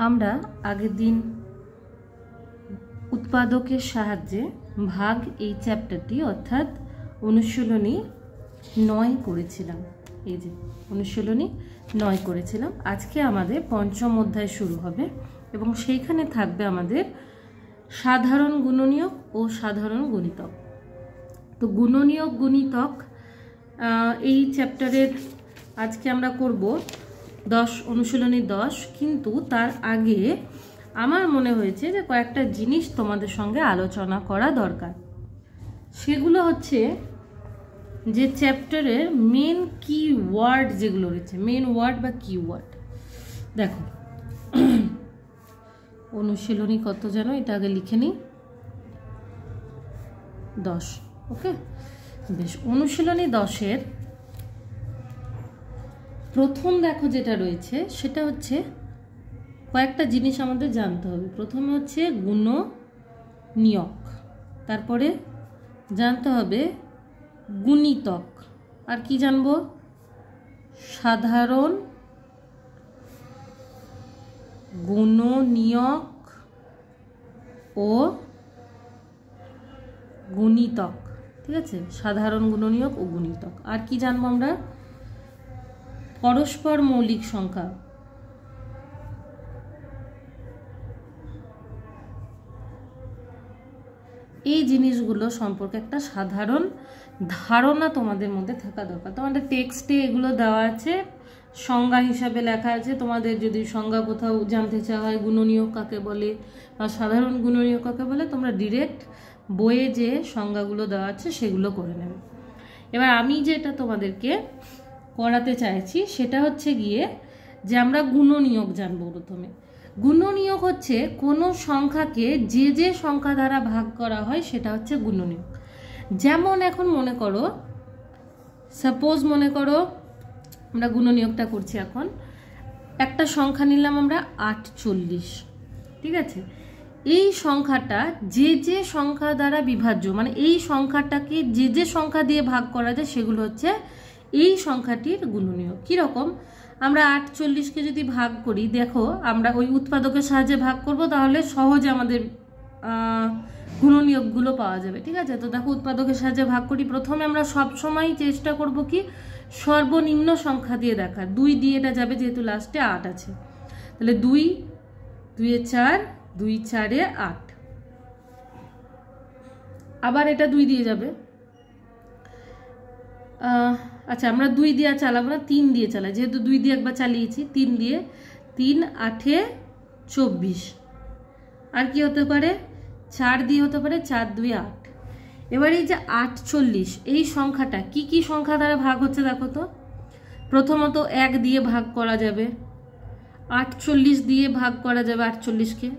আমরা আগের দিন উৎপাদকের সাহায্যে ভাগ এই চ্যাপ্টারটি অর্থাৎ অনুশীলনী 9 করেছিলাম। এই যে অনুশীলনী 9 করেছিলাম। আজকে আমাদের পঞ্চম অধ্যায় শুরু হবে এবং সেইখানে থাকবে আমাদের সাধারণ গুণনীয়ক ও সাধারণ গুণিতক। তো গুণনীয়ক গুণিতক এই চ্যাপ্টারের আজকে আমরা করব অনুশীলনী 10, কিন্তু তার আগে আমার মনে হয়েছে যে কয়েকটা জিনিস তোমাদের সঙ্গে আলোচনা করা দরকার। সেগুলো হচ্ছে যে চ্যাপ্টারের মেন কি ওয়ার্ড যেগুলো রয়েছে, মেন ওয়ার্ড বা কি ওয়ার্ড। দেখো অনুশীলনী কত যেন, এটা আগে লিখে নিই, 10। ওকে, বেশ। অনুশীলনী 10-এর প্রথম দেখো যেটা রয়েছে সেটা হচ্ছে কয়েকটা জিনিস আমাদের জানতে হবে। প্রথমে হচ্ছে গুণনীয়ক, তারপরে জানতে হবে গুণিতক, আর কি জানবো, সাধারণ গুণনীয়ক ও গুণিতক। ঠিক আছে, সাধারণ গুণনীয়ক ও গুণিতক। আর কি জানবো আমরা, পরস্পর মৌলিক সংখ্যা, এই জিনিসগুলো সম্পর্কে একটা সাধারণ ধারণা তোমাদের মধ্যে থাকা দরকার। তোমাদের টেক্সটে এগুলো দেওয়া আছে, সংজ্ঞা হিসাবে লেখা আছে। তোমাদের যদি সংজ্ঞা কোথাও জানতে চাওয়া হয় গুণনীয়ক কাকে বলে বা সাধারণ গুণনীয়ক কাকে বলে, তোমরা ডিরেক্ট বইয়ে যে সংজ্ঞাগুলো দেওয়া আছে সেগুলো করে নেবে। এবার আমি যেটা তোমাদেরকে করাতে চাইছি সেটা হচ্ছে গিয়ে যে আমরা গুণনীয়ক জানবো। প্রথমে গুণনীয়ক হচ্ছে কোনো সংখ্যাকে যে যে সংখ্যা দ্বারা ভাগ করা হয় সেটা হচ্ছে গুণনীয়ক। যেমন এখন মনে করো, সাপোজ মনে করো আমরা গুণনীয়কটা করছি। এখন একটা সংখ্যা নিলাম আমরা 48। ঠিক আছে, এই সংখ্যাটা যে যে সংখ্যা দ্বারা বিভাজ্য, মানে এই সংখ্যাটাকে যে যে সংখ্যা দিয়ে ভাগ করা যায় সেগুলো হচ্ছে এই সংখ্যাটির গুণনীয়ক। কীরকম, আমরা 48কে যদি ভাগ করি, দেখো আমরা ওই উৎপাদকের সাহায্যে ভাগ করব, তাহলে সহজে আমাদের গুণনীয়কগুলো পাওয়া যাবে। ঠিক আছে, তো দেখো উৎপাদকের সাহায্যে ভাগ করি। প্রথমে আমরা সবসময় চেষ্টা করব কি সর্বনিম্ন সংখ্যা দিয়ে দেখার। 2 দিয়ে এটা যাবে যেহেতু লাস্টে 8 আছে, তাহলে 2 2 4, 2 4 8। আবার এটা 2 দিয়ে যাবে। আচ্ছা, আমরা 2 দিয়ে চালাবো না, 3 দিয়ে চালাই, যেহেতু 2 দিয়ে একবার চালিয়েছি। 3 দিয়ে 3 8 24। আর কি হতে পারে, 4 দিয়ে হতে পারে 4 2 8। এবার এই যে 48, এই সংখ্যাটা কি কি সংখ্যা দ্বারা ভাগ হচ্ছে দেখো তো। প্রথমত 1 দিয়ে ভাগ করা যাবে, 48 দিয়ে ভাগ করা যাবে 48কে,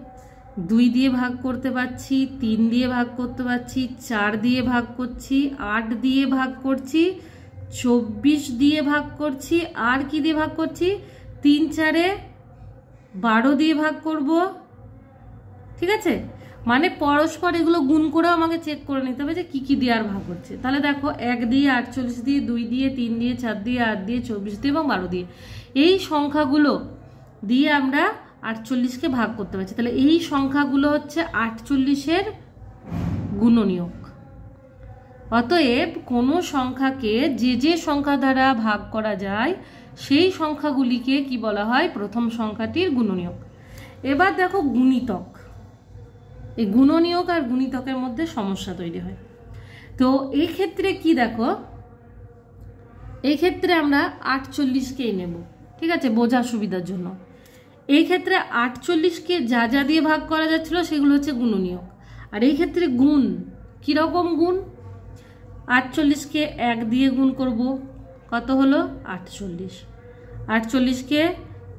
2 দিয়ে ভাগ করতে পারছি, 3 দিয়ে ভাগ করতে পারছি, 4 দিয়ে ভাগ করছি, 8 দিয়ে ভাগ করছি, 24 দিয়ে ভাগ করছি, আর কি দিয়ে ভাগ করছি, 3 4 12 দিয়ে ভাগ করব। ঠিক আছে, মানে পরস্পর এগুলো গুণ করেও আমাকে চেক করে নিতে হবে যে কি কি দিয়ে আর ভাগ হচ্ছে। তাহলে দেখো 1 দিয়ে 48 দিয়ে, 2 দিয়ে, 3 দিয়ে, 4 দিয়ে, 8 দিয়ে, 24 দিয়ে এবং 12 দিয়ে, এই সংখ্যাগুলো দিয়ে আমরা 48কে ভাগ করতে পারছি। তাহলে এই সংখ্যাগুলো হচ্ছে 48-এর গুণনীয়ক। অতএব কোনো সংখ্যাকে যে যে সংখ্যা দ্বারা ভাগ করা যায় সেই সংখ্যাগুলিকে কি বলা হয়, প্রথম সংখ্যাটির গুণনীয়ক। এবার দেখো গুণিতক। এই গুণনীয়ক আর গুণিতকের মধ্যে সমস্যা তৈরি হয়। তো এই ক্ষেত্রে কি দেখো, এই ক্ষেত্রে আমরা 48কেই নেব। ঠিক আছে, বোঝার সুবিধার জন্য। এই ক্ষেত্রে 48কে যা যা দিয়ে ভাগ করা যাচ্ছিল সেগুলো হচ্ছে গুণনীয়ক। আর এই ক্ষেত্রে গুণ, কীরকম গুণ, 48কে 1 দিয়ে গুণ করব, কত হলো 48। 48কে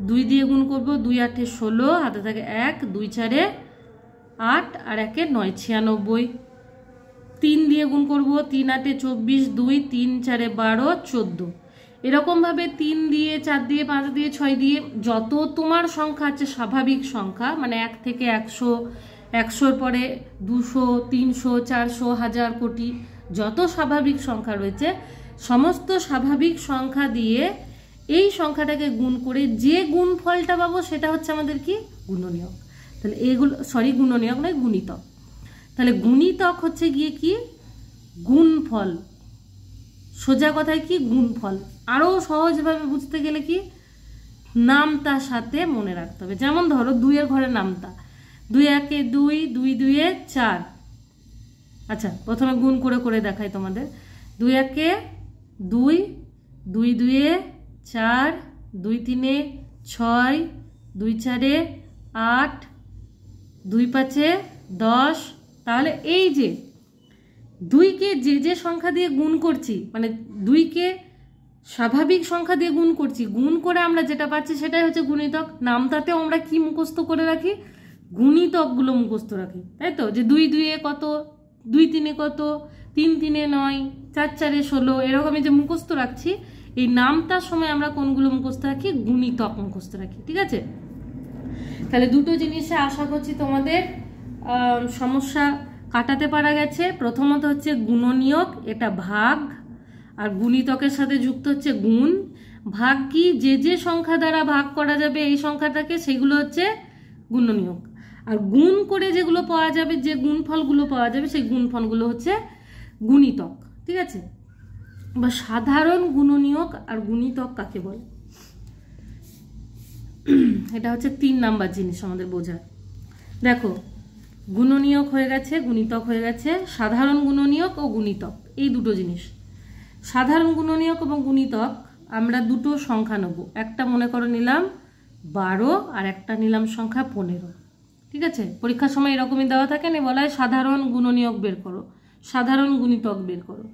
2 দিয়ে গুণ করব, 2 8 16, হাতে থাকে 1, 2 4 8, আর 1 9 96। 3 দিয়ে গুণ করব, 3 8 24, 2 3 4 12 14। এরকমভাবে 3 দিয়ে, 4 দিয়ে, 5 দিয়ে, 6 দিয়ে, যত তোমার সংখ্যা আছে স্বাভাবিক সংখ্যা, মানে 1 থেকে 100, 100-র পরে 200, 300, 400, 1000, কোটি, যত স্বাভাবিক সংখ্যা রয়েছে সমস্ত স্বাভাবিক সংখ্যা দিয়ে এই সংখ্যাটাকে গুণ করে যে গুণফলটা পাবো সেটা হচ্ছে আমাদের কি গুণনীয়ক। তাহলে এগুলো গুণনীয়ক নয়, গুণিতক। তাহলে গুণিতক হচ্ছে গিয়ে কি গুণফল, সোজা কথায় কি গুণফল। আরও সহজভাবে বুঝতে গেলে কি নামতার সাথে মনে রাখতে হবে। যেমন ধরো 2 এর ঘরে নামতা, 2 একে 2, 2 2 4। আচ্ছা প্রথমে গুণ করে করে দেখাই তোমাদের। 2 একে 2, 2 2 4, 2 3 6, 2 4 8, 2 5 10। তাহলে এই যে 2কে যে সংখ্যা দিয়ে গুণ করছি, মানে 2কে স্বাভাবিক সংখ্যা দিয়ে গুণ করছি, গুণ করে আমরা যেটা পাচ্ছি সেটাই হচ্ছে গুণিতক। নামতাতেও আমরা কি মুখস্থ করে রাখি, গুণিতকগুলো মুখস্থ রাখি, তাই তো? যে 2 2 কত, 2 3 কত, 3 3 9, 4 4 16, এরকমই যে মুখস্থ রাখছি। এই নামতার সময় আমরা কোনগুলো মুখস্থ রাখি, গুণিতক মুখস্থ রাখি, ঠিক আছে? তাহলে দুটো জিনিসে আশা করছি তোমাদের সমস্যা কাটাতে পারা গেছে। প্রথমত হচ্ছে গুণনীয়ক, এটা ভাগ, আর গুণিতকের সাথে যুক্ত হচ্ছে গুণ। ভাগ কি, যে সংখ্যা দ্বারা ভাগ করা যাবে এই সংখ্যাটাকে, সেগুলো হচ্ছে গুণনীয়ক। আর গুণ করে যেগুলো পাওয়া যাবে, যে গুণফলগুলো পাওয়া যাবে, সেই গুণফলগুলো হচ্ছে গুণিতক, ঠিক আছে? বা সাধারণ গুণনীয়ক আর গুণিতক কাকে বলে, এটা হচ্ছে 3 নাম্বার জিনিস আমাদের বোঝার। দেখো গুণনীয়ক হয়ে গেছে, গুণিতক হয়ে গেছে, সাধারণ গুণনীয়ক ও গুণিতক, এই দুটো জিনিস। সাধারণ গুণনীয়ক এবং গুণিতক আমরা দুটো সংখ্যা নেব, একটা মনে করো নিলাম 12 আর একটা নিলাম সংখ্যা 15, ঠিক আছে? পরীক্ষার সময় এরকমই দেওয়া থাকে না, বলা হয় সাধারণ গুণনীয়ক বের করো, সাধারণ গুণিতক বের করো।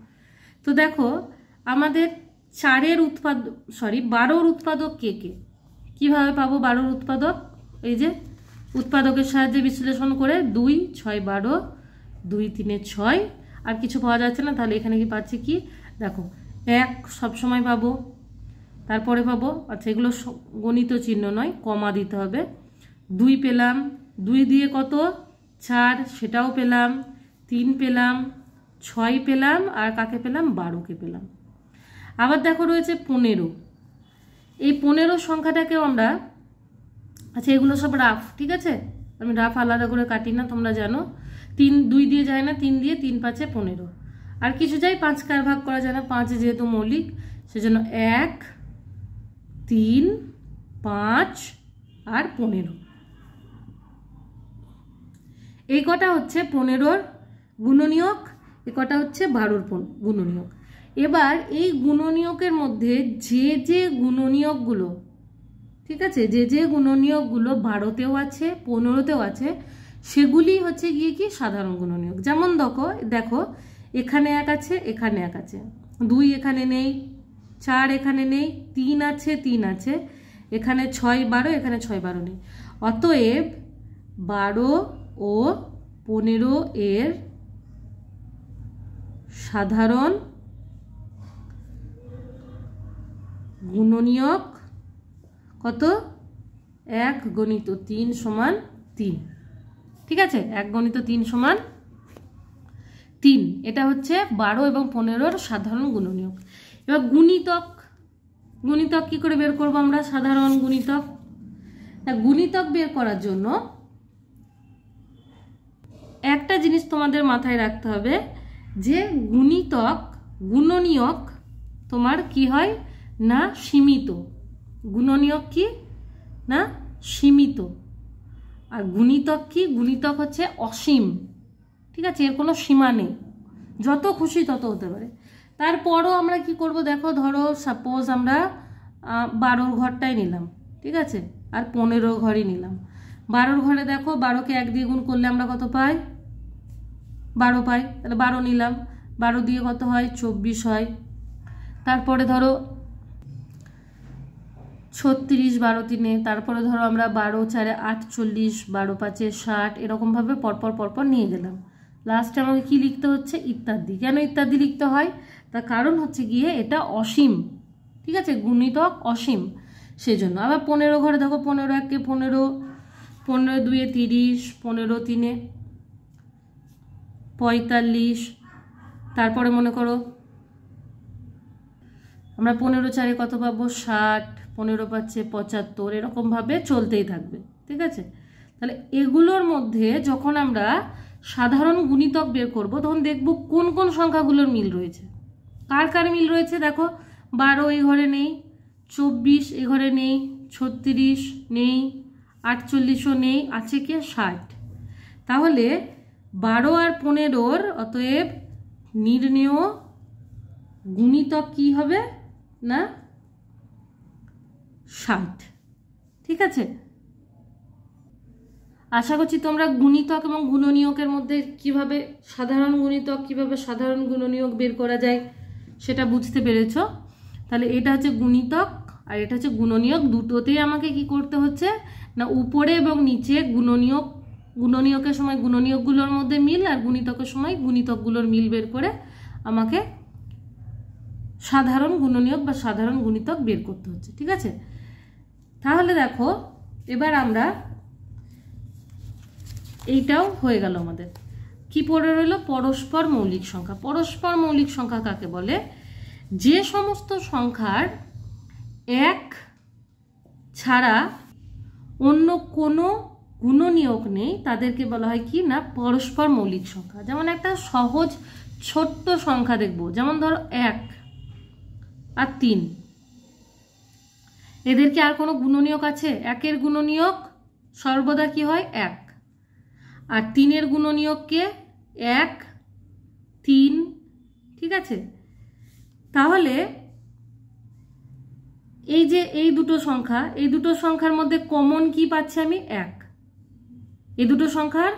তো দেখো আমাদের 12 উৎপাদক কে কে, কিভাবে পাবো 12 উৎপাদক? এই যে উৎপাদকের সাহায্যে বিশ্লেষণ করে 2 6 12, 2 3 6, আর কিছু পাওয়া যাচ্ছে না, তাহলে এখানে কি পাচ্ছি কি দেখো 1 সবসময় পাবো, তারপরে পাবো, আচ্ছা এগুলো গণিত চিহ্ন নয়, কমা দিতে হবে। 2 পেলাম, 2 দিয়ে কত 4, সেটাও পেলাম, 3 পেলাম, 6 পেলাম, আর কাকে পেলাম 12কে পেলাম। আবার দেখো রয়েছে 15, এই 15 সংখ্যাটাকেও আমরা, আচ্ছা এগুলো সব রাফ, ঠিক আছে? আমি রাফ আলাদা করে কাটি না, তোমরা জানো। 3 2 দিয়ে যায় না, 3 দিয়ে 3 5 15, আর কিছু যাই 5 কার ভাগ করা যায় না, 5 যেহেতু মৌলিক, সেজন্য 1 3 5 আর 15, এই কটা হচ্ছে 15-র গুণনীয়ক, এই কটা হচ্ছে 12-র গুণনীয়ক। এবার এই গুণনীয়কের মধ্যে যে গুণনীয়কগুলো, ঠিক আছে, যে গুণনীয়কগুলো 12তেও আছে 15তেও আছে, সেগুলি হচ্ছে গিয়ে কি সাধারণ গুণনীয়ক। যেমন দেখো এখানে 1 আছে, এখানে 1 আছে, 2 এখানে নেই, 4 এখানে নেই, 3 আছে, 3 আছে, এখানে 6 12, এখানে 6 12 নেই। অতএব 12 ও 15 এর সাধারণ গুণনীয়ক কত, 1 গণিত 3 সমান 3, ঠিক আছে? 1 গণিত 3 সমান 3, এটা হচ্ছে 12 এবং 15-র সাধারণ গুণনীয়ক। এবার গুণিতক কি করে বের করব আমরা? সাধারণ গুণিতক বের করার জন্য একটা জিনিস তোমাদের মাথায় রাখতে হবে, যে গুণনীয়ক তোমার কি হয় না সীমিত, গুণনীয়ক কি না সীমিত, আর গুণিতক কি, গুণিতক হচ্ছে অসীম, ঠিক আছে? এর কোনো সীমা নেই, যত খুশি তত হতে পারে। তারপরও আমরা কি করব, দেখো ধরো সাপোজ আমরা 12-র ঘরটাই নিলাম, ঠিক আছে, আর 15-র ঘরই নিলাম। 12-র ঘরে দেখো 12কে 1 দিয়ে গুণ করলে আমরা কত পাই, 12 পাই, তাহলে 12 নিলাম, 12 দিয়ে কত হয় 24 হয়। তারপরে ধরো 36, 12 3, তারপরে ধরো আমরা 12 4 48, 12 5 60, এরকমভাবে পরপর নিয়ে গেলাম। লাস্টে আমাকে কি লিখতে হচ্ছে, ইত্যাদি। কেন ইত্যাদি লিখতে হয়, তার কারণ হচ্ছে গিয়ে এটা অসীম, ঠিক আছে? গুণিতক অসীম, সেজন্য। আবার 15 ঘরে দেখো 15 1 15, 15 2 30, 15 3 45, তারপরে মনে করো আমরা 15 4 কত পাবো 60, 15 পাচ্ছে 75, এরকমভাবে চলতেই থাকবে। ঠিক আছে, তাহলে এগুলোর মধ্যে যখন আমরা সাধারণ গুণিতক বের করব তখন দেখব কোন কোন সংখ্যাগুলোর মিল রয়েছে। কার কার মিল রয়েছে দেখো, 12 এই ঘরে নেই, 24 এই ঘরে নেই, 36 নেই, 48ও নেই, আছে কি 60। তাহলে 12 আর 15-র অতএব নির্ণেয় গুণিতক কি হবে না 60। ঠিক আছে, আশা করছি তোমরা গুণিতক এবং গুণনীয়কের মধ্যে কিভাবে সাধারণ গুণিতক কিভাবে সাধারণ গুণনীয়ক বের করা যায় সেটা বুঝতে পেরেছো। তাহলে এটা হচ্ছে গুণিতক আর এটা হচ্ছে গুণনীয়ক, দুটোতেই আমাকে কি করতে হচ্ছে না উপরে এবং নিচে গুণনীয়কের সময় গুণনীয়কগুলোর মধ্যে মিল আর গুণিতকের সময় গুণিতকগুলোর মিল বের করে আমাকে সাধারণ গুণনীয়ক বা সাধারণ গুণিতক বের করতে হচ্ছে। ঠিক আছে, তাহলে দেখো এবার আমরা এইটাও হয়ে গেল আমাদের। কি পড়ে রইল পরস্পর মৌলিক সংখ্যা। পরস্পর মৌলিক সংখ্যা কাকে বলে? যে সমস্ত সংখ্যার এক ছাড়া অন্য কোনো গুণনীয়ক নেই তাদেরকে বলা হয় কি না পরস্পর মৌলিক সংখ্যা। যেমন একটা সহজ ছোট্ট সংখ্যা দেখব, যেমন ধরো 1 আর 3, এদেরকে আর কোনো গুণনীয়ক আছে? 1-এর গুণনীয়ক সর্বদা কি হয় 1, আর 3-এর গুণনীয়ককে 1 3। ঠিক আছে, তাহলে এই যে এই দুটো সংখ্যার মধ্যে কমন কি পাচ্ছি আমি 1। এই দুটো সংখ্যার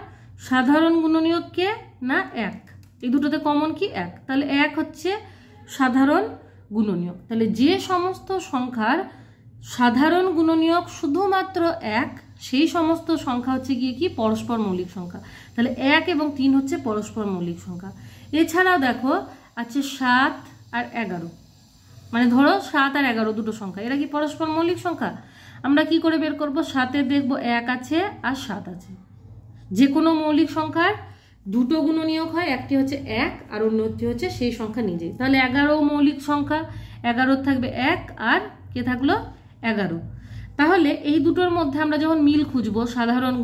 সাধারণ গুণনীয়ককে না 1, এই দুটোতে কমন কি 1, তাহলে 1 হচ্ছে সাধারণ গুণনীয়ক। তাহলে যে সমস্ত সংখ্যার সাধারণ গুণনীয়ক শুধুমাত্র 1 সেই সমস্ত সংখ্যা হচ্ছে গিয়ে কি পরস্পর মৌলিক সংখ্যা। তাহলে 1 এবং 3 হচ্ছে পরস্পর মৌলিক সংখ্যা। এছাড়াও দেখো আছে 7 আর 11, মানে ধরো 7 আর 11 দুটো সংখ্যা, এরা কি পরস্পর মৌলিক সংখ্যা? আমরা কি করে বের করব? 7-এর দেখব 1 আছে আর 7 আছে। যে কোনো মৌলিক সংখ্যার দুটো গুণনীয়ক হয়, একটি হচ্ছে 1 আর অন্যটি হচ্ছে সেই সংখ্যা নিজেই। তাহলে 11 মৌলিক সংখ্যা, 11 থাকবে 1 আর কে থাকলো 11। তাহলে এই দুটোর মধ্যে আমরা যখন মিল খুঁজবো সাধারণ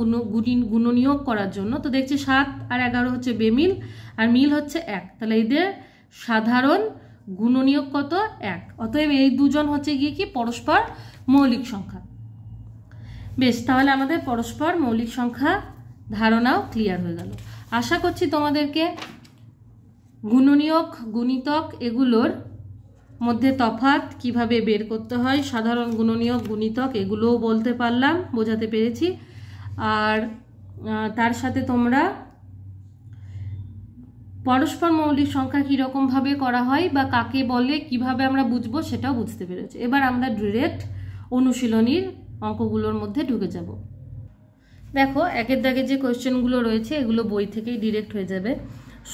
গুণনীয়ক করার জন্য, তো দেখছি 7 আর 11 হচ্ছে বেমিল আর মিল হচ্ছে 1, তাহলে এদের সাধারণ গুণনীয়ক কত 1, অতএব এই দুজন হচ্ছে গিয়ে কি পরস্পর মৌলিক সংখ্যা। বেশ, তাহলে আমাদের পরস্পর মৌলিক সংখ্যা ধারণাও ক্লিয়ার হয়ে গেল। আশা করছি তোমাদেরকে গুণনীয়ক গুণিতক এগুলোর মধ্যে তফাৎ কিভাবে বের করতে হয়, সাধারণ গুণনীয়ক গুণিতক এগুলোও বলতে পারলাম, বোঝাতে পেরেছি। আর তার সাথে তোমরা পরস্পর মৌলিক সংখ্যা কীরকমভাবে করা হয় বা কাকে বলে কিভাবে আমরা বুঝবো সেটাও বুঝতে পেরেছি। এবার আমরা ডিরেক্ট অনুশীলনীর অঙ্কগুলোর মধ্যে ঢুকে যাব। দেখো একের দাগে যে কোয়েশ্চেনগুলো রয়েছে এগুলো বই থেকেই ডিরেক্ট হয়ে যাবে।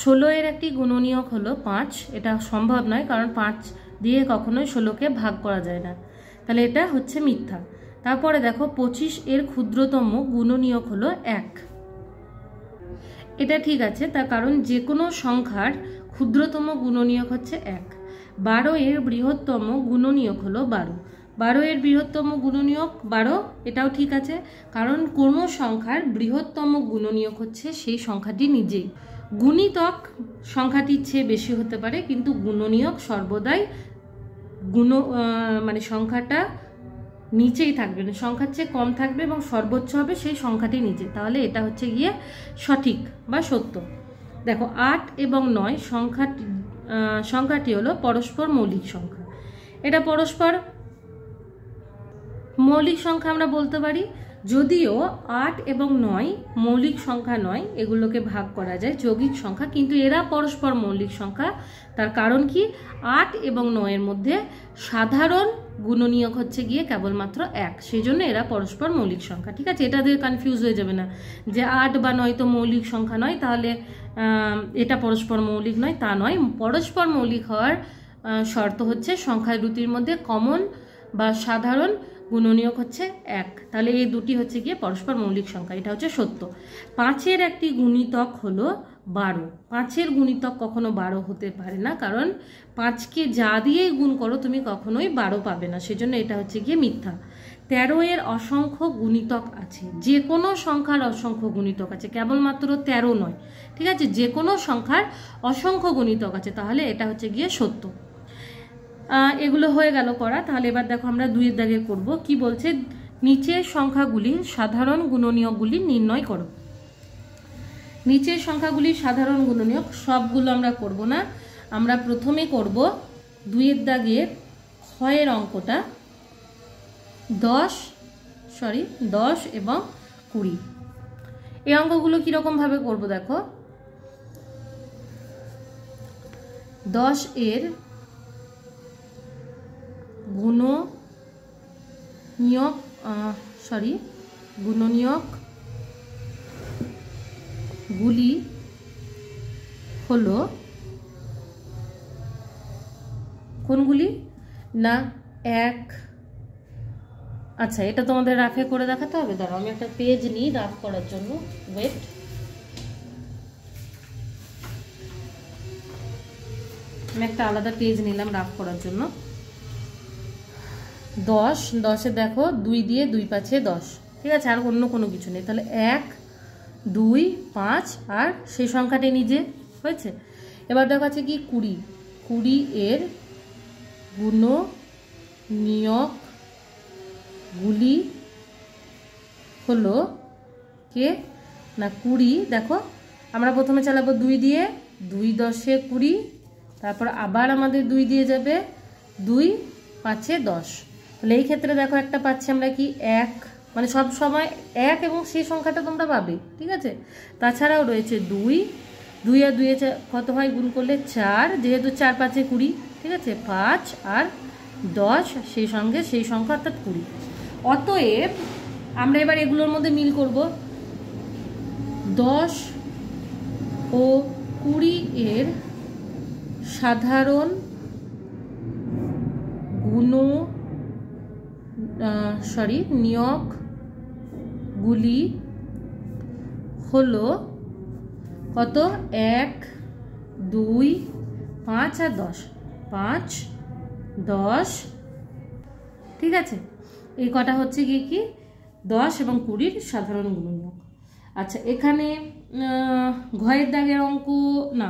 16-এর একটি গুণনীয়ক হলো 5, এটা সম্ভব নয় কারণ 5 দিয়ে কখনোই 16কে ভাগ করা যায় না, তাহলে এটা হচ্ছে মিথ্যা। তারপরে দেখো 25-এর ক্ষুদ্রতম গুণনীয়ক হলো 1, এটা ঠিক আছে, তার কারণ যে কোনো সংখ্যার ক্ষুদ্রতম গুণনীয়ক হচ্ছে 1। 12-এর বৃহত্তম গুণনীয়ক হলো 12, 12-এর বৃহত্তম গুণনীয়ক 12, এটাও ঠিক আছে, কারণ কোনো সংখ্যার বৃহত্তম গুণনীয়ক হচ্ছে সেই সংখ্যাটি নিজেই। গুণিতক সংখ্যাটির চেয়ে বেশি হতে পারে কিন্তু গুণনীয়ক সর্বদাই মানে সংখ্যাটা নিচেই থাকবে না, সংখ্যার চেয়ে কম থাকবে এবং সর্বোচ্চ হবে সেই সংখ্যাটি নিচে, তাহলে এটা হচ্ছে গিয়ে সঠিক বা সত্য। দেখো 8 এবং 9 সংখ্যাটি হলো পরস্পর মৌলিক সংখ্যা। এটা পরস্পর মৌলিক সংখ্যা আমরা বলতে পারি, যদিও 8 এবং 9 মৌলিক সংখ্যা নয়, এগুলোকে ভাগ করা যায় যৌগিক সংখ্যা, কিন্তু এরা পরস্পর মৌলিক সংখ্যা। তার কারণ কি 8 এবং 9-এর মধ্যে সাধারণ গুণনীয়ক হচ্ছে গিয়ে কেবলমাত্র 1, সেই জন্য এরা পরস্পর মৌলিক সংখ্যা। ঠিক আছে, এটা দিয়ে কনফিউজ হয়ে যাবে না যে 8 বা 9 তো মৌলিক সংখ্যা নয়, তাহলে এটা পরস্পর মৌলিক নয়, তা নয়। পরস্পর মৌলিক হওয়ার শর্ত হচ্ছে সংখ্যা দুটির মধ্যে কমন বা সাধারণ গুণনীয়ক হচ্ছে 1। তাহলে এই দুটি হচ্ছে গিয়ে পরস্পর মৌলিক সংখ্যা, এটা হচ্ছে সত্য। 5-এর একটি গুণিতক হলো 12। 5-এর গুণিতক কখনো 12 হতে পারে না, কারণ 5কে যা দিয়েই গুণ করো তুমি কখনোই 12 পাবে না, সেজন্য এটা হচ্ছে গিয়ে মিথ্যা। 13-এর অসংখ্য গুণিতক আছে, যে কোনো সংখ্যার অসংখ্য গুণিতক আছে, কেবলমাত্র 13 নয়, ঠিক আছে, যে কোনো সংখ্যার অসংখ্য গুণিতক আছে, তাহলে এটা হচ্ছে গিয়ে সত্য। এগুলো হয়ে গেল করা। তাহলে এবার দেখো আমরা 2-এর দাগে করব। কি বলছে, নিচের সংখ্যাগুলির সাধারণ গুণনীয়কগুলি নির্ণয় করো। নিচের সংখ্যাগুলির সাধারণ গুণনীয়ক সবগুলো আমরা করব না, আমরা প্রথমে করব 2-এর দাগের ক্ষয়ের অঙ্কটা, 10 এবং 20। এই অঙ্কগুলো কিরকম ভাবে করব দেখো। 10-এর গুণনীয়ক গুলি হলো কোনগুলি না 1। আচ্ছা, এটা তোমাদের রাফে করে দেখাতে হবে, দাঁড়াও আমি একটা পেজ নিই রাফ করার জন্য, ওয়েট। আমি একটা আলাদা পেজ নিলাম রাফ করার জন্য। 10-এ দেখো 2 দিয়ে 2 5 10, ঠিক আছে, আর অন্য কোনো কিছু নেই। তাহলে 1 2 5 আর সেই সংখ্যাটি নিজে হয়েছে। এবার দেখো আছে কি 20। 20-এর গুণনীয়কগুলি হলো কে না 20। দেখো আমরা প্রথমে চালাবো 2 দিয়ে, 2 10-এ 20, তারপর আবার আমাদের 2 দিয়ে যাবে, 2 5 10। তাহলে এই ক্ষেত্রে দেখো একটা পাচ্ছি আমরা কি 1, মানে সব সময় 1 এবং সেই সংখ্যাটা তোমরা পাবে, ঠিক আছে। তাছাড়াও রয়েছে 2 আর 2 কত হয় গুণ করলে 4, যেহেতু 4 5 20, ঠিক আছে, 5 আর 10 সেই সঙ্গে সেই সংখ্যা অর্থাৎ 20। অতএব আমরা এবার এগুলোর মধ্যে মিল করব। 10 ও 20-এর সাধারণ নিয়কগুলি হলো কত, 1 2 5 আর 10, 5 10, ঠিক আছে। এই কটা হচ্ছে কি 10 এবং 20-র সাধারণ গুণনীয়ক। আচ্ছা, এখানে ঘয়ের দাগের অঙ্ক না,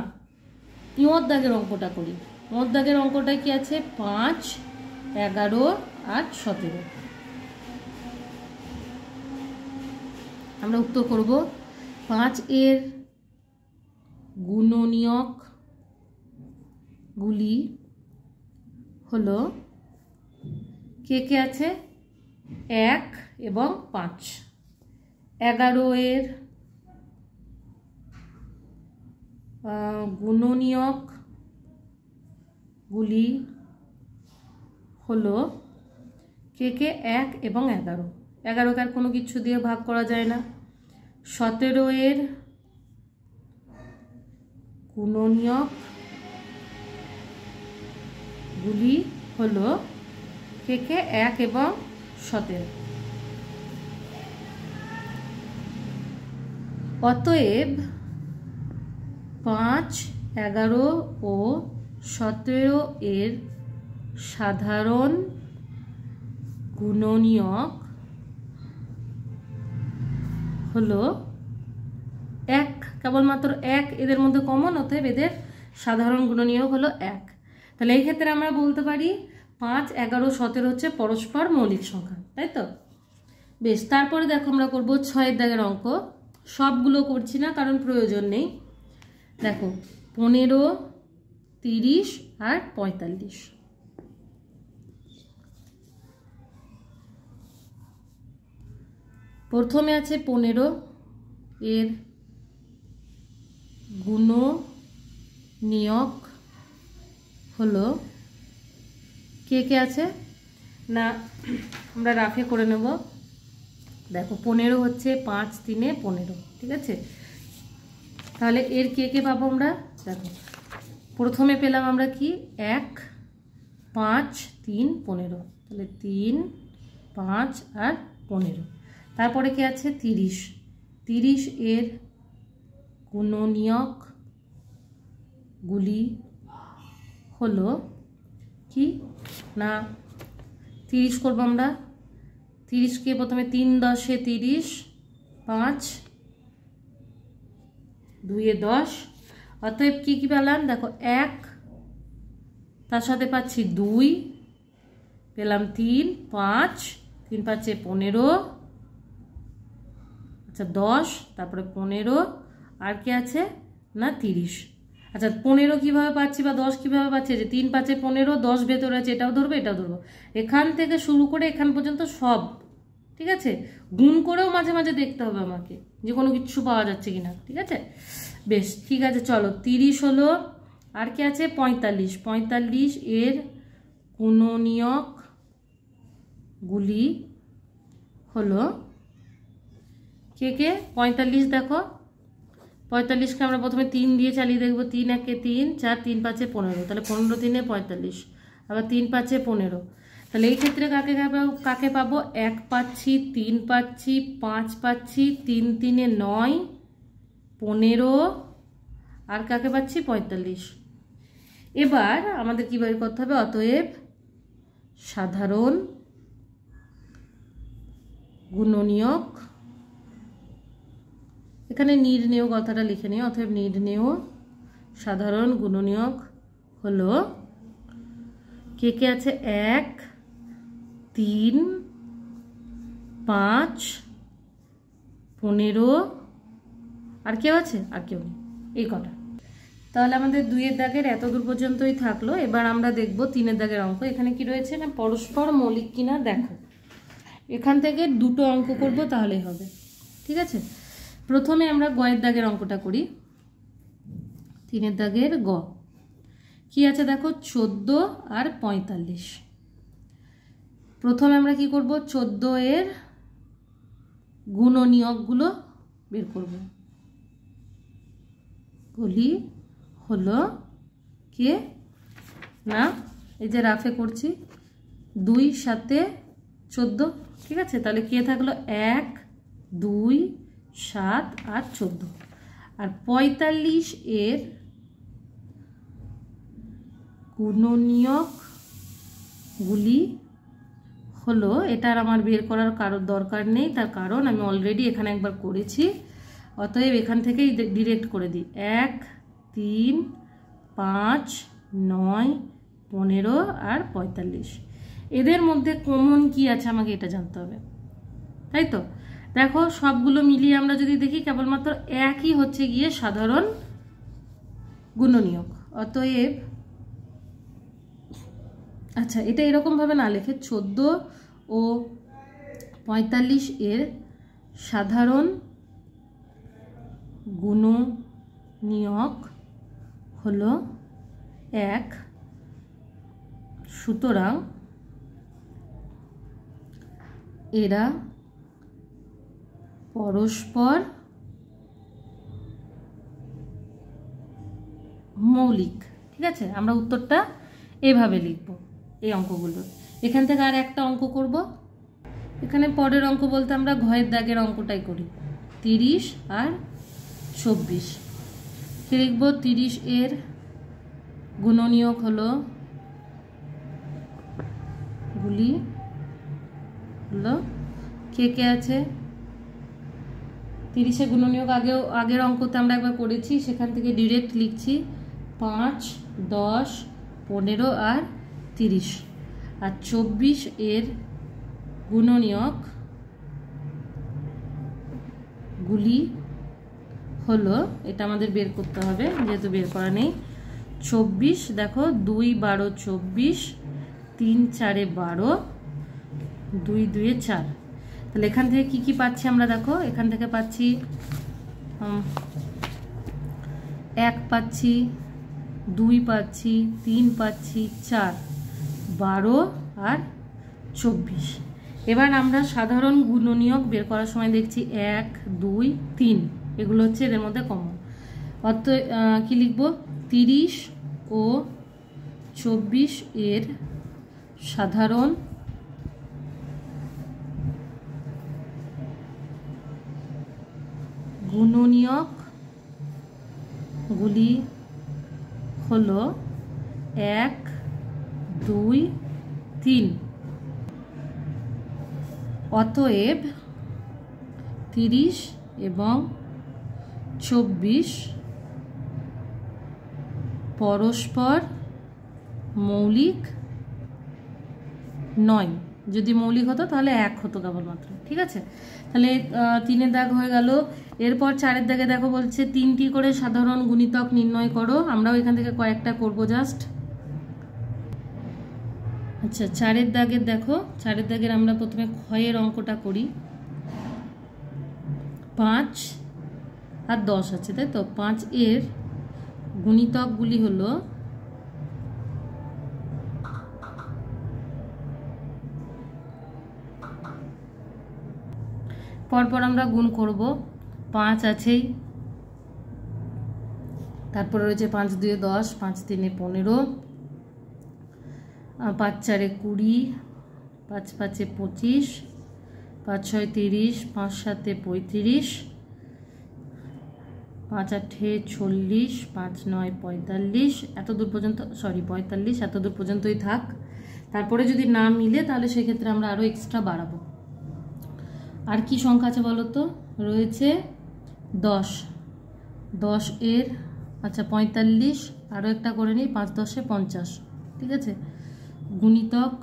ইঁর দাগের অঙ্কটা করি। ইঁর দাগের অঙ্কটা কি আছে, 5 11 আর 17। আমরা উত্তর করব 5-এর গুণনীয়কগুলি হলো কে আছে, 1 এবং 5। 11-এর গুণনীয়কগুলি হলো কে 1 এবং 11। 11কে আর কোনো কিছু দিয়ে ভাগ করা যায় না। 17-এর গুণনীয়কগুলি হলো কে 1 এবং 17। অতএব 5 11 ও 17-এর সাধারণ গুণনীয়ক হলো 1, কেবলমাত্র 1 এদের মধ্যে কমন, অতএব এদের সাধারণ গুণনীয়ক হলো 1। তাহলে এই ক্ষেত্রে আমরা বলতে পারি 5 11 17 হচ্ছে পরস্পর মৌলিক সংখ্যা, তাই তো। বেশ, তারপরে দেখো আমরা করবো 6-এর দাগের অঙ্ক। সবগুলো করছি না কারণ প্রয়োজন নেই। দেখো 15 30 আর 45। প্রথমে আছে 15, এর গুণনীয়ক হলো কে আছে না, আমরা রাফে করে নেব। দেখো 15 হচ্ছে 5 3 15, ঠিক আছে। তাহলে এর কে পাবো আমরা, দেখো প্রথমে পেলাম আমরা কি 1 5 3 15, তাহলে 3 5 আর 15। তারপরে কি আছে 30, 30 এর গুণনীয়ক গুলি হলো কি না 30 করব আমরা। 30কে প্রথমে 3 10 30, 5 2 10, অতএব কি কি পেলাম দেখো 1, তার সাথে পাচ্ছি 2, পেলাম 3, 5, 3 5 15, আচ্ছা 10, তারপরে 15, আর কি আছে না 30। আচ্ছা 15 কিভাবে পাচ্ছি বা 10 কিভাবে পাচ্ছি, যে 3 5 15, 10 ভেতরে আছে, এটাও ধরবো এটাও ধরবো, এখান থেকে শুরু করে এখান পর্যন্ত সব, ঠিক আছে। গুণ করেও মাঝে মাঝে দেখতে হবে আমাকে যে কোনো কিছু পাওয়া যাচ্ছে কিনা, ঠিক আছে। বেশ ঠিক আছে, চলো 30 হলো, আর কি আছে 45, 45 এর গুণনীয়ক গুলি হলো কে কে 45। দেখো 45কে আমরা প্রথমে 3 দিয়ে চালিয়ে দেখবো, 3 1 3, 4 3 5 15, তাহলে 15 3 45, আবার 3 5 15, তাহলে এই ক্ষেত্রে কাকে পাবো 1 পাচ্ছি, 3 পাচ্ছি, 5 পাচ্ছি, 3 3 9 15, আর কাকে পাচ্ছি 45। এবার আমাদের কি বের করতে হবে, অতএব সাধারণ গুণনীয়ক, এখানে নির্ণেয় কথাটা লিখে নিও, অতএব নির্ণেয় সাধারণ গুণনীয়ক হলো কে কে আছে 1 3 5 15, আর কেউ আছে, আর কেউ নেই, এই কটা। তাহলে আমাদের 2 এর দাগের এত দূর পর্যন্তই থাকলো। এবার আমরা দেখব 3 এর দাগের অঙ্ক। এখানে কি রয়েছে না পরস্পর মৌলিক কিনা দেখো, এখান থেকে দুটো অঙ্ক করব তাহলেই হবে, ঠিক আছে। প্রথমে আমরা গ এর দাগের অঙ্কটা করি। 3 এর দাগের গ কি আছে দেখো 14 আর 45। প্রথমে আমরা কি করব 14 এর গুণনীয়কগুলো বের করব। গুলি হলো কে না, এই যে রাফে করছি 2 7 14, ঠিক আছে। তাহলে কে থাকলো 1 2 7 আর 14, আর 45 এর গুণনীয়ক গুলি হলো, এটার আমার বের করার কারোর দরকার নেই, তার কারণ আমি অলরেডি এখানে একবার করেছি, অতএব এখান থেকেই ডিরেক্ট করে দিই। 1 3 5 9 15 আর 45, এদের মধ্যে কমন কি আছে আমাকে এটা জানতে হবে, তাই তো। দেখো সবগুলো মিলিয়ে আমরা যদি দেখি কেবলমাত্র একই হচ্ছে গিয়ে সাধারণ গুণনীয়ক, অতএব আচ্ছা এটা এরকম ভাবে না লিখে 14 ও 45 এর সাধারণ গুণনীয়ক হলো 1, সুতরাং এরা পরস্পর মৌলিক, ঠিক আছে। আমরা উত্তরটা এভাবে লিখব এই অঙ্কগুলো। এখান থেকে আর একটা অঙ্ক করব। এখানে পরের অঙ্ক বলতে আমরা ঘয়ের দাগের অঙ্কটাই করি। 30 আর 24 কি লিখব, 30 এর গুণনীয়ক হলো গুলি হলো কে কে আছে 30 এর গুণনীয়ক আগের অঙ্কতে আমরা একবার করেছি, সেখান থেকে ডিরেক্ট লিখছি 5 10 15 আর 30, আর 24 এর গুণনীয়ক গুলি হলো, এটা আমাদের বের করতে হবে যেহেতু বের করা নেই। 24 দেখো 2 12 24, 3 4 12, 2 2 4, তাহলে এখান থেকে কি কি পাচ্ছি আমরা দেখো, এখান থেকে পাচ্ছি 1 পাচ্ছি, 2 পাচ্ছি, 3 পাচ্ছি, 4 12 আর 24। এবার আমরা সাধারণ গুণনীয়ক বের করার সময় দেখছি 1 2 3, এগুলো হচ্ছে এদের মধ্যে কমন, অতএব কি লিখব 30 ও 24 এর সাধারণ গুণনীয়ক গুলি হলো 1, 2, 3। অতএব 30 এবং 24 পরস্পর মৌলিক নয়। যদি মৌলিক হতো তাহলে 1 হতো কেবলমাত্র। ঠিক আছে, তাহলে 3-এর দাগ হয়ে গেল। এরপর 4-এর দাগে দেখো বলছে 3টি করে সাধারণ গুণিতক নির্ণয় করো। আমরাও এখান থেকে কয়েকটা করব জাস্ট। আচ্ছা, 4-এর দাগের দেখো, 4-এর দাগের আমরা প্রথমে ক্ষয়ের অঙ্কটা করি। 5 আর 10 আছে, তাই তো? 5 এর গুণিতকগুলি হলো পরপর আমরা গুণ করব। 5 আছেই, তারপরে রয়েছে 5 2 10, 5 3 15, 5 4 20, 5 5 25, 5 6 30, 5 7 35, 5 8 40, 5 9 45, এতদূর পর্যন্ত, সরি 45, এতদূর পর্যন্তই থাক। তারপরে যদি না মিলে তাহলে সেক্ষেত্রে আমরা আরও এক্সট্রা বাড়াবো। আর কি সংখ্যা আছে বলো তো? রয়েছে 10, 10 এর, আচ্ছা 45, আরও একটা করে নিই, 5 10 50। ঠিক আছে, গুণিতক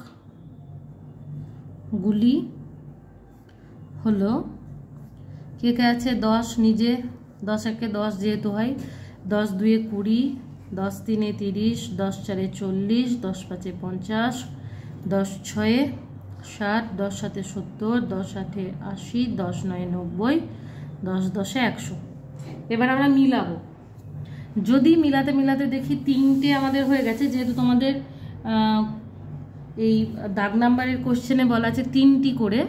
গুলি হলো, কে কে আছে? 10 নিজে, 10 1 10 যেহেতু হয়, 10 2 20, 10 3 30, 10 4 40, 10 5 50, 10 6 60, 10 7 70, 10 8 80, 10 9 90, 10 10 100। এবার আমরা মিলাবো। যদি মিলাতে মিলাতে দেখি 3টে আমাদের হয়ে গেছে, যেহেতু তোমাদের এই দাগ নাম্বারের কোশ্চেনে বলা আছে 3টি করে,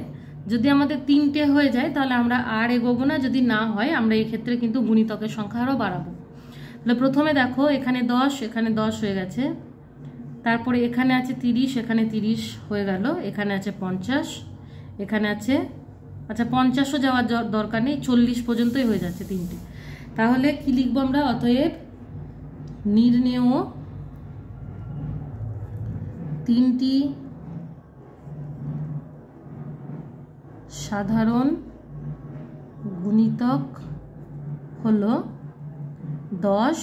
যদি আমাদের 3টে হয়ে যায় তাহলে আমরা আর এগোবো না। যদি না হয় আমরা এই ক্ষেত্রে কিন্তু গুণিতকের সংখ্যা আরও বাড়াবো। তাহলে প্রথমে দেখো এখানে 10, এখানে 10 হয়ে গেছে, তারপরে এখানে আছে 30, এখানে 30 হয়ে গেল, এখানে আছে 50, এখানে আছে, আচ্ছা 50ও যাওয়ার দরকার নেই, 40 পর্যন্তই হয়ে যাচ্ছে 3টে। তাহলে কি লিখবো আমরা? অতএব নির্ণেয় 3টি সাধারণ গুণিতক হলো 10,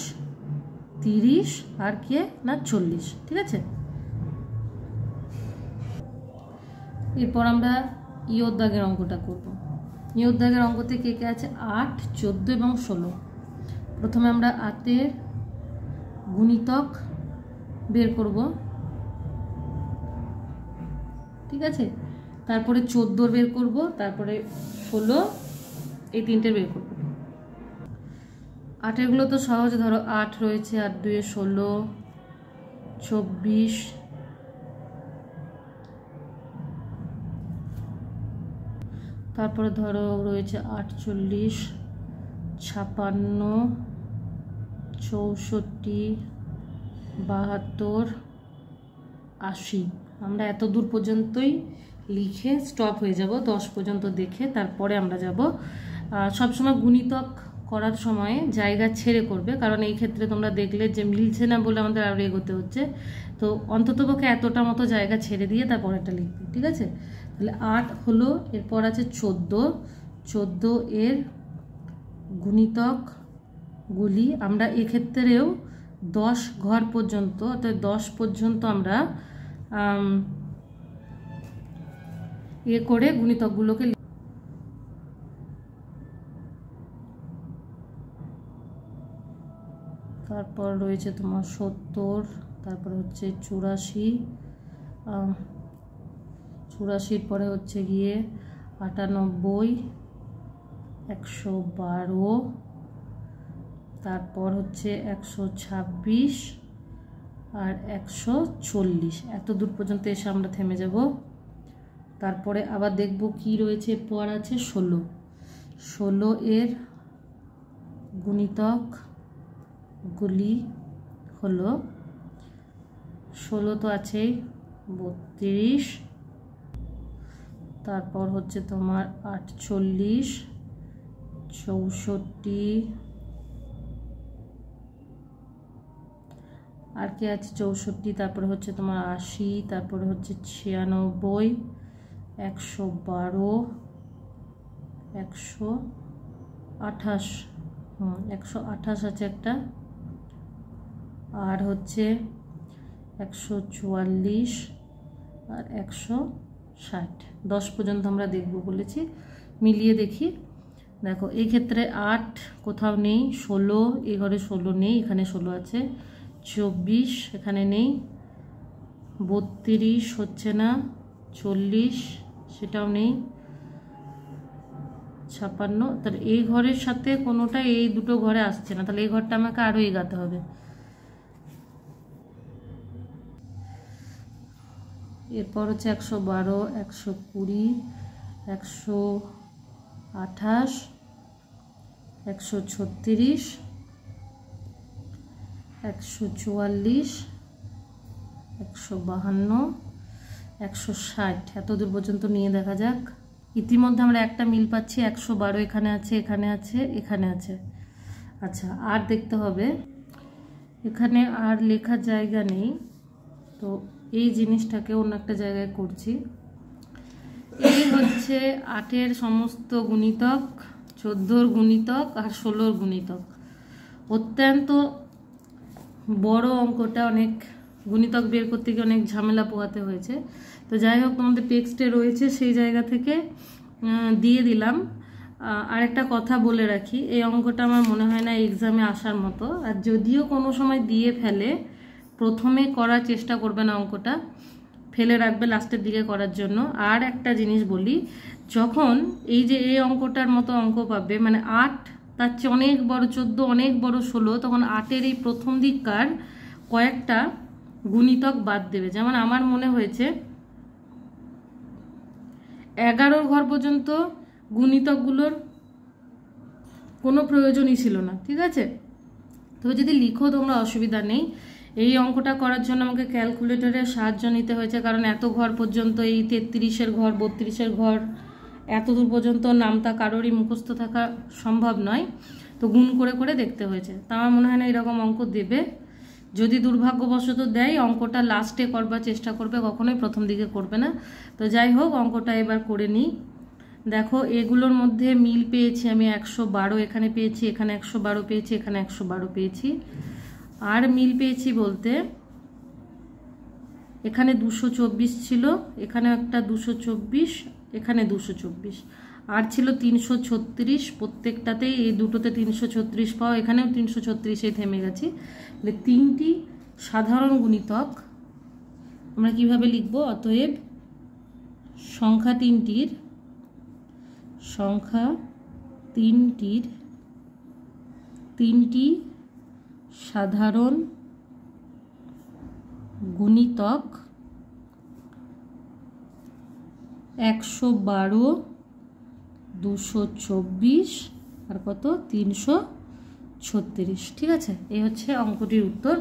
30 আর কে না 40। ঠিক আছে, এরপর আমরা ইয়োর দাগের অঙ্কটা করব। ইয়োর দাগের অঙ্কতে কে কে আছে? 8, 14 এবং 16। প্রথমে আমরা 8-এর গুণিতক বের করব। ঠিক আছে, তারপরে 14 বের করব, তারপরে 16, এই 3টে বের করব। 8-এর গুলো তো সহজ, ধরো 8 রয়েছে, 8 2 16, 24, তারপরে ধরো রয়েছে 48, 56, 64, 72, 80। আমরা এত দূর পর্যন্তই লিখে স্টপ হয়ে যাব, 10 পর্যন্ত দেখে তারপরে আমরা যাব। সবসময় গুণিতক করার সময় জায়গা ছেড়ে করবে, কারণ এই ক্ষেত্রে তোমরা দেখলে যে মিলছে না বলে আমাদের আরও এগোতে হচ্ছে। তো অন্ততপক্ষে এতটা মতো জায়গা ছেড়ে দিয়ে তারপরেটা লিখবে। ঠিক আছে, তাহলে 8 হলো, এরপর আছে 14, 14 এর গুণিতক গুলি আমরা এক্ষেত্রেও 10 ঘর পর্যন্ত, অর্থাৎ 10 পর্যন্ত আমরা করে গুণিতকগুলোকে। তারপর রয়েছে তোমার 70, তারপরে হচ্ছে 84, 84 পরে হচ্ছে গিয়ে 98, 112, তারপর হচ্ছে 126 আর 140। এত দূর পর্যন্ত এসে আমরা থেমে যাব। তারপরে আবার দেখব কি রয়েছে। এরপর আছে 16, 16 এর গুণিতক গুলি হলো, 16 তো আছেই, 32, তারপর হচ্ছে তোমার 48, 64, আর কি আছে 64, তারপরে হচ্ছে তোমার 80, তারপরে হচ্ছে 96, 112, 128, 128 আছে একটা, আর হচ্ছে 144 আর 160। 10 পর্যন্ত আমরা দেখব বলেছি, মিলিয়ে দেখি। দেখো এই ক্ষেত্রে 8 কোথাও নেই, 16 এই ঘরে 16 নেই, এখানে 16 আছে, 24 এখানে নেই, 32 হচ্ছে না, 40 সেটাও নেই, 56, তাহলে এই ঘরের সাথে কোনোটা এই দুটো ঘরে আসছে না, তাহলে এই ঘরটা আমাকে আরও এগাতে হবে। এরপর হচ্ছে 112, 120, 128, 136, 144, 152, 160, এত দূর পর্যন্ত নিয়ে দেখা যাক। ইতিমধ্যে আমরা একটা মিল পাচ্ছি, 112 এখানে আছে, এখানে আছে, এখানে আছে। আচ্ছা, আর দেখতে হবে, এখানে আর লেখার জায়গা নেই, তো এই জিনিসটাকে অন্য একটা জায়গায় করছি। এই হচ্ছে 8-এর সমস্ত গুণিতক, 14-র গুণিতক আর 16-র গুণিতক। অত্যন্ত বড় অঙ্কটা, অনেক গুণিতক বের করতে গিয়ে অনেক ঝামেলা পোহাতে হয়েছে। তো যাই হোক, তোমাদের টেক্সটে রয়েছে, সেই জায়গা থেকে দিয়ে দিলাম। আরেকটা কথা বলে রাখি, এই অঙ্কটা আমার মনে হয় না এক্সামে আসার মতো, আর যদিও কোনো সময় দিয়ে ফেলে প্রথমে করার চেষ্টা করবে না, অঙ্কটা ফেলে রাখবে লাস্টের দিকে করার জন্য। আর একটা জিনিস বলি, যখন এই যে এই অঙ্কটার মতো অঙ্ক পাবে, মানে 8 তার চেয়ে অনেক বড় 14, অনেক বড় 16, তখন 8-এর এই প্রথম দিককার কয়েকটা গুণিতক বাদ দেবে। যেমন আমার মনে হয়েছে 11 ঘর পর্যন্ত গুণিতকগুলোর কোনো প্রয়োজনই ছিল না, ঠিক আছে? তো যদি লিখো তোমরা অসুবিধা নেই। এই অঙ্কটা করার জন্য আমাকে ক্যালকুলেটরের সাহায্য নিতে হয়েছে, কারণ এত ঘর পর্যন্ত, এই 33-এর ঘর, 32-এর ঘর, এত দূর পর্যন্ত নামতা কারোরই মুখস্থ থাকা সম্ভব নয়, তো গুণ করে করে দেখতে হয়েছে। তা আমার মনে হয় না এরকম অঙ্ক দেবে। যদি দুর্ভাগ্যবশত দেয়, অঙ্কটা লাস্টে করবার চেষ্টা করবে, কখনোই প্রথম দিকে করবে না। তো যাই হোক, অঙ্কটা এবার করে নিই। দেখো এগুলোর মধ্যে মিল পেয়েছি আমি 112 এখানে পেয়েছি, এখানে 112 পেয়েছি, এখানে 112 পেয়েছি। আর মিল পেয়েছি বলতে, এখানে 224 ছিল, এখানে একটা 224, এখানে 224, আর ছিল 336, প্রত্যেকটাতেই এই দুটোতে 336 পাওয়া, এখানেও 336-এই থেমে গেছি। তাহলে 3টি সাধারণ গুণিতক আমরা কিভাবে লিখব? অতএব সংখ্যা তিনটির তিনটি সাধারণ গুণিতক 112, 224 আর কত 336, ঠিক আছে? এই হচ্ছে অঙ্কটির উত্তর।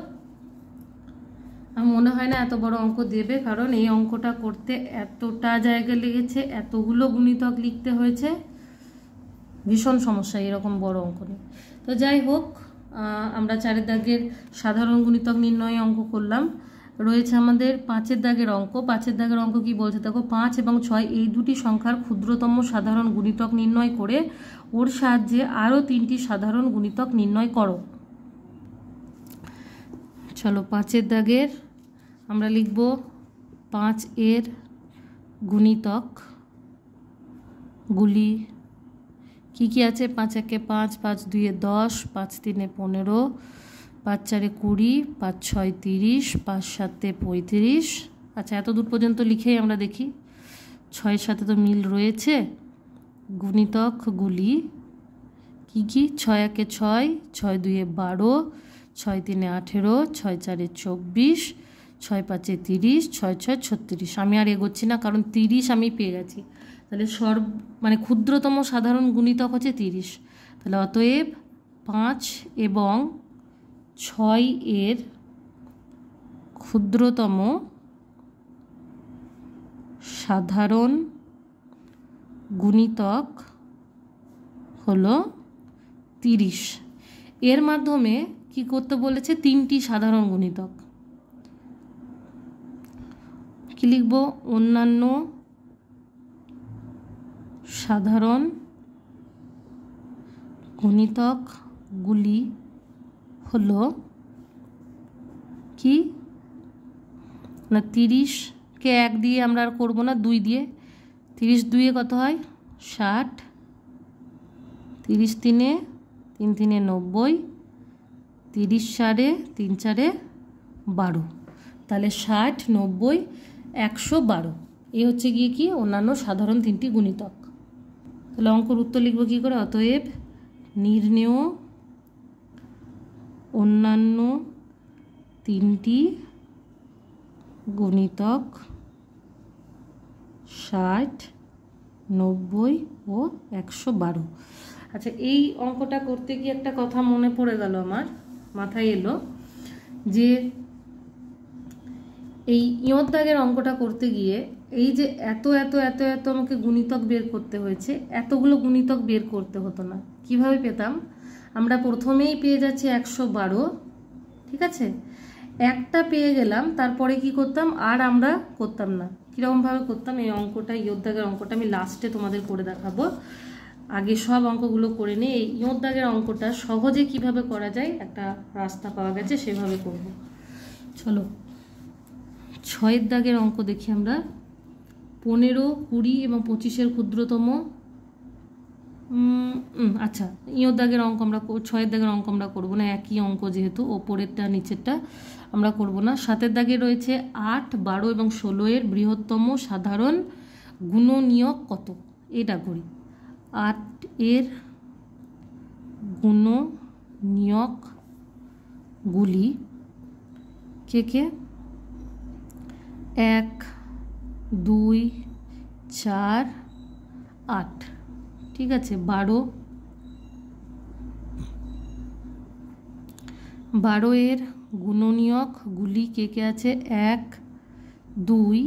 আমার মনে হয় না এত বড় অঙ্ক দেবে, কারণ এই অঙ্কটা করতে এতটা জায়গা লেগেছে, এতগুলো গুণিতক লিখতে হয়েছে, ভীষণ সমস্যা এরকম বড় অঙ্ক নিয়ে। তো যাই হোক, আমরা 4-এর দাগের সাধারণ গুণিতক নির্ণয় অঙ্ক করলাম। রয়েছে আমাদের 5-এর দাগের অঙ্ক। 5-এর দাগের অঙ্ক কি বলছে দেখো, 5 এবং 6 এই দুটি সংখ্যার ক্ষুদ্রতম সাধারণ গুণিতক নির্ণয় করে ওর সাহায্যে আরও 3টি সাধারণ গুণিতক নির্ণয় করো। চলো 5-এর দাগের আমরা লিখব 5-এর গুণিতক গুলি কি কি আছে। 5-1-এ 5, 5-2-এ 10, 5-3-এ 15, 5-4-এ 20, 5-6-এ 30, 5-7-এ 35। আচ্ছা, এত দূর পর্যন্ত লিখেই আমরা দেখি 6-এর সাথে তো মিল রয়েছে। গুণিতকগুলি কি কি? 6-1-এ 6, 6-2-এ 12, 6-3-এ 18, 6-4-এ 24, 6-5-এ 30, 6-6-এ 36। আমি আর এগোচ্ছি না, কারণ 30 আমি পেয়ে গেছি। তাহলে মানে ক্ষুদ্রতম সাধারণ গুণিতক হচ্ছে 30। তাহলে অতএব 5 এবং 6-এর ক্ষুদ্রতম সাধারণ গুণিতক হলো 30। এর মাধ্যমে কি করতে বলেছে, 3টি সাধারণ গুণিতক। কি লিখব, অন্যান্য সাধারণ গুণিতকগুলি হলো কি না, 30কে 1 দিয়ে আমরা আর করবো না, 2 দিয়ে। 30 2-এ কত হয় 60, 30 3-এ 3 3-এ 90, 30 4-এ 3 4-এ 12। তাহলে 60 90 112 এই হচ্ছে গিয়ে কি অন্যান্য সাধারণ 3টি গুণিতক। তাহলে অঙ্কের উত্তর লিখব কী করে, অতএব নির্ণেয় অন্যান্য 3টি গুণিতক 60 90 ও 112। আচ্ছা, এই অঙ্কটা করতে গিয়ে একটা কথা মনে পড়ে গেল, আমার মাথায় এলো যে এই ইয়র দাগের অঙ্কটা করতে গিয়ে এই যে এত এত এত এত আমাকে গুণিতক বের করতে হয়েছে, এতগুলো গুণিতক বের করতে হতো না। কিভাবে পেতাম, আমরা প্রথমেই পেয়ে যাচ্ছি 112, ঠিক আছে, একটা পেয়ে গেলাম, তারপরে কি করতাম, আর আমরা করতাম না। কীরকমভাবে করতাম, এই অঙ্কটা ইয়র দাগের অঙ্কটা আমি লাস্টে তোমাদের করে দেখাবো, আগে সব অঙ্কগুলো করে নিই। এই ইয়র দাগের অঙ্কটা সহজে কিভাবে করা যায় একটা রাস্তা পাওয়া গেছে, সেভাবে করব। চলো 6 দাগের অঙ্ক দেখি আমরা। 15 20 এবং 25-এর ক্ষুদ্রতম, আচ্ছা ইয়র দাগের অঙ্ক আমরা 6 দাগের অঙ্ক আমরা করবো না, একই অঙ্ক যেহেতু, ওপরেরটা নিচেরটা আমরা করব না। 7 দাগে রয়েছে 8 12 এবং 16-এর বৃহত্তম সাধারণ গুণনীয়ক কত, এটা করি। 8 এর গুণনীয়কগুলি কে কে, 1 2 4 8, ঠিক আছে। 12 এর গুণনীয়কগুলি কে কে আছে, 1 2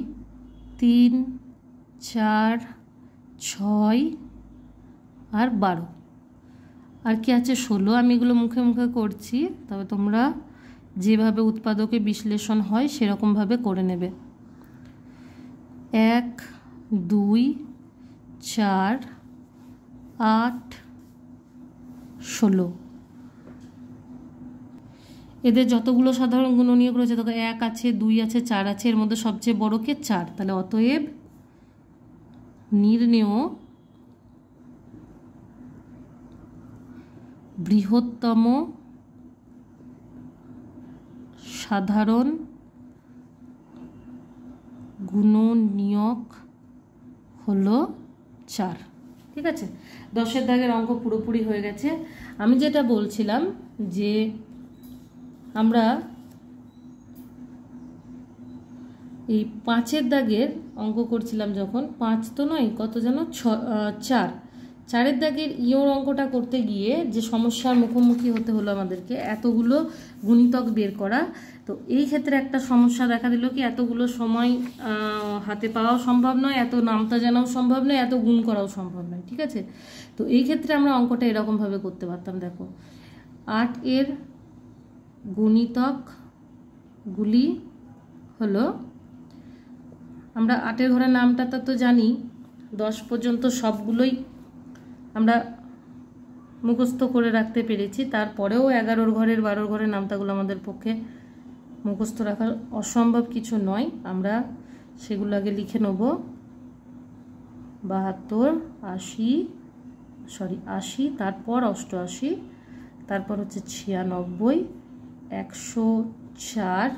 3 4 6 আর 12, আর কি আছে 16। আমি এগুলো মুখে মুখে করছি, তবে তোমরা যেভাবে উৎপাদকে বিশ্লেষণ হয় সেরকমভাবে করে নেবে। 1 2 4 8 16, এদের যতগুলো সাধারণ গুণনীয়ক রয়েছে, তখন 1 আছে 2 আছে 4 আছে, এর মধ্যে সবচেয়ে বড় কে 4। তাহলে অতএব নির্ণেয় বৃহত্তম সাধারণ গুণনীয়ক হলো 4, ঠিক আছে। 10 দাগের অঙ্ক পুরোপুরি হয়ে গেছে। আমি যেটা বলছিলাম যে আমরা এই 5 দাগের অঙ্ক করছিলাম, যখন 5 তো নয়, কত যেন 4 দাগের ইয়োর অঙ্কটা করতে গিয়ে যে সমস্যার মুখোমুখি হতে হলো আমাদেরকে, এতগুলো গুণিতক বের করা। তো এই ক্ষেত্রে একটা সমস্যা দেখা দিল কি, এতগুলো সময় হাতে পাওয়াও সম্ভব নয়, এত নামতা জানাও সম্ভব নয়, এত গুণ করাও সম্ভব নয়, ঠিক আছে। তো এই ক্ষেত্রে আমরা অঙ্কটা এরকমভাবে করতে পারতাম, দেখো 8 এর গুণিতকগুলি হলো, আমরা 8-এর ঘরের নামটা তো জানি, 10 পর্যন্ত সবগুলোই আমরা মুখস্থ করে রাখতে পেরেছি, তারপরেও 11-র ঘরের 12-র ঘরের নামতাগুলো আমাদের পক্ষে মুখস্থ রাখা অসম্ভব কিছু নয়। আমরা সেগুলো আগে লিখে নেব, 72 80, তারপর 88, তারপর হচ্ছে 96 104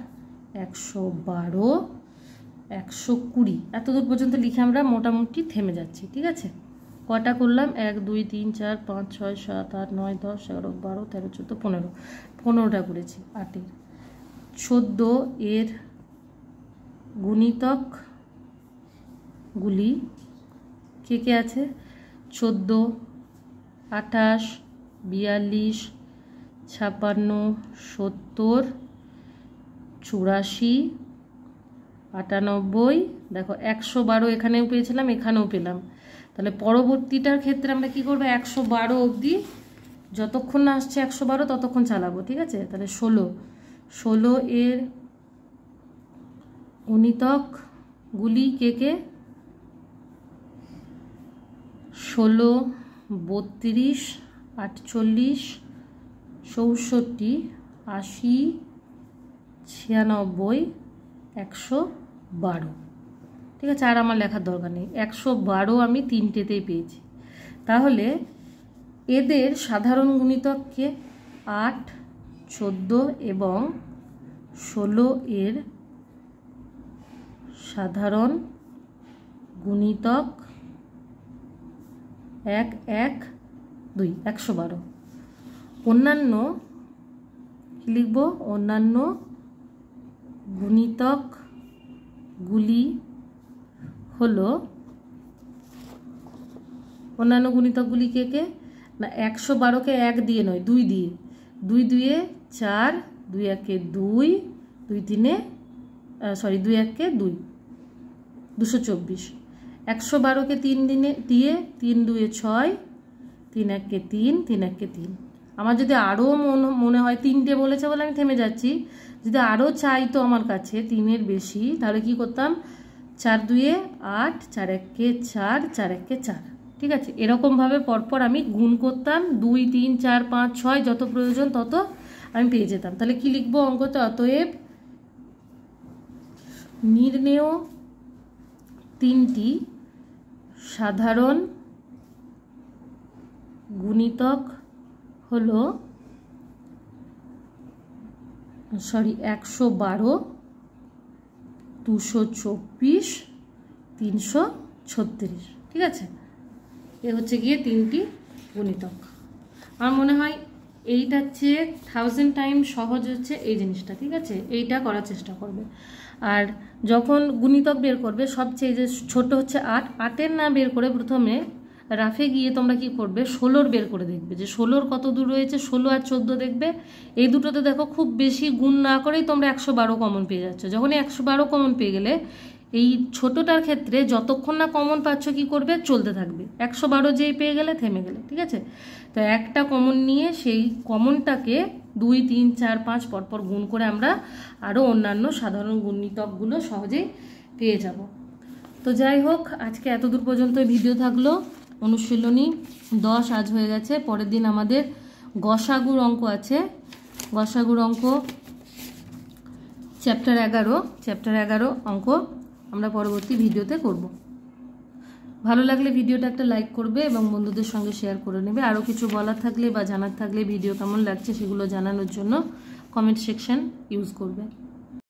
112 120, এতদূর পর্যন্ত লিখে আমরা মোটামুটি থেমে যাচ্ছি, ঠিক আছে। কটা করলাম, 1 2 3 4 5 6 7 8 9 10 11 12 13 14 15টা করেছি। 8-এর 14 এর গুণিতকগুলি কে কে আছে, 14 28 42 56 70 84 98, দেখো 112 এখানেও পেয়েছিলাম, এখানেও পেলাম। তাহলে পরবর্তীটার ক্ষেত্রে আমরা কি করব, 112 অবধি যতক্ষণ না আসছে 112 ততক্ষণ চালাবো, ঠিক আছে? তাহলে 16 এর গুণিতকগুলি কে কে? 16, 32, 48, 64, 80, 96, 112। ঠিক আছে, আর আমার লেখার দরকার নেই। 112 আমি তিনটেতেই পেয়েছি। তাহলে এদের সাধারণ গুণিতককে 8, 14 এবং 16 এর সাধারণ গুণিতক 1, 1, 2, 112। অন্যান্য কি লিখব? অন্যান্য গুণিতকগুলি হলো, অন্যান্য গুণিতকগুলি কে কে? না 112কে 1 দিয়ে নয়, 2 দিয়ে। 2 2 4, 2 1 2, 2 3 2 1 2, 224। 112কে 3 দিয়ে 3 2 6, 3 1 3, 3 1 3। আমার যদি আরও মনে হয় 3টে বলেছে বলে আমি থেমে যাচ্ছি, যদি আরও চাইতো আমার কাছে 3-এর বেশি, তাহলে কি করতাম? 4 2 8, 4 1 4, 4 1 4। ঠিক আছে, এরকমভাবে পরপর আমি গুণ করতাম, 2 3 4 5 6 যত প্রয়োজন তত আমি পেয়ে যেতাম। তাহলে কি লিখবো অঙ্কতে? অতএব নির্ণেয় 3টি সাধারণ গুণিতক হলো 112, 224, 336। ঠিক আছে, এ হচ্ছে গিয়ে 3টি গুণিতক। আমার মনে হয় এইটার চেয়ে 1000 টাইম সহজ হচ্ছে এই জিনিসটা। ঠিক আছে, এইটা করার চেষ্টা করবে। আর যখন গুণিতক বের করবে সবচেয়ে যে ছোট হচ্ছে 8, 8-এর না বের করে প্রথমে রাফে গিয়ে তোমরা কি করবে? 16-র বের করে দেখবে যে 16-র কত দূর রয়েছে। 16 আর 14 দেখবে, এই দুটোতে দেখো খুব বেশি গুণ না করেই তোমরা 112 কমন পেয়ে যাচ্ছ। যখনই 112 কমন পেয়ে গেলে এই ছোটটার ক্ষেত্রে যতক্ষণ না কমন পাচ্ছ কি করবে? চলতে থাকবে। 112 যেই পেয়ে গেলে থেমে গেলে। ঠিক আছে, তো একটা কমন নিয়ে সেই কমনটাকে 2 3 4 5 পরপর গুণ করে আমরা আরও অন্যান্য সাধারণ গুণিতকগুলো সহজেই পেয়ে যাব। তো যাই হোক, আজকে এতদূর পর্যন্ত ভিডিও থাকলো। অনুশীলনী 10 আজ হয়ে গেছে। পরের দিন আমাদের গসাগুর অঙ্ক আছে। গসাগুর অঙ্ক চ্যাপ্টার 11 অঙ্ক আমরা পরবর্তী ভিডিওতে করব। ভালো লাগলে ভিডিওটা একটা লাইক করবে এবং বন্ধুদের সঙ্গে শেয়ার করে নেবে। আরও কিছু বলার থাকলে বা জানার থাকলে ভিডিও কেমন লাগছে সেগুলো জানানোর জন্য কমেন্ট সেকশন ইউজ করবে।